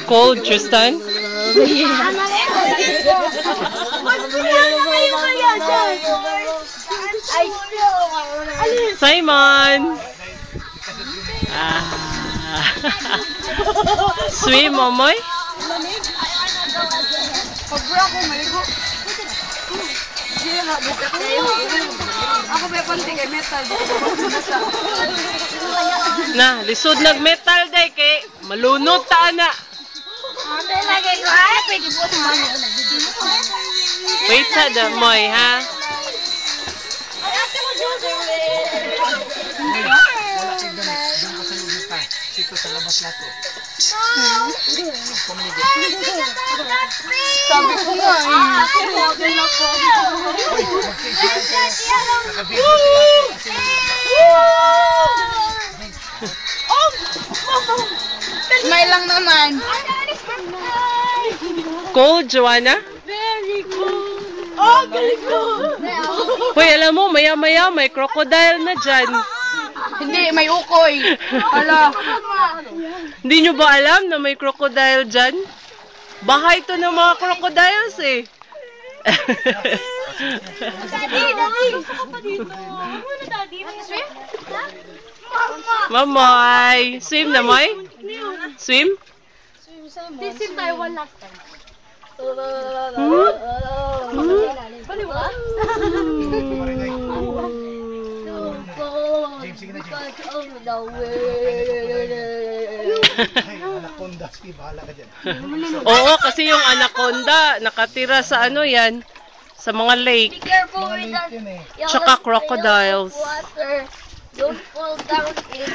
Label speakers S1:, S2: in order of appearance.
S1: Cold, Tristan? Simon! Swim, Momoy?
S2: Ako may panty kay metal.
S1: Na, lisod nag-metal day kay malunod ta na. Wait sa damoy, ha?
S3: Sito sa labas lato.
S2: Sabi ko nga eh. Smile lang naman.
S1: Cold, Joanna?
S2: Very cold. Oh, very cold.
S1: Hoy, alam mo, maya-maya may crocodile na dyan.
S2: Hindi, may ukoy. Hala.
S1: Hindi nyo ba alam na may crocodile dyan? Bahay to ng mga crocodiles eh. Mamoy! Swim na, Moy? Swim?
S2: Swim tayo one last time.
S3: Anaconda, Steve, bahala ka dyan.
S1: Oo, kasi yung anaconda, nakatira sa ano yan, sa mga lake.
S4: Be careful with that.
S1: Tsaka crocodiles.
S4: Water. Don't fall down in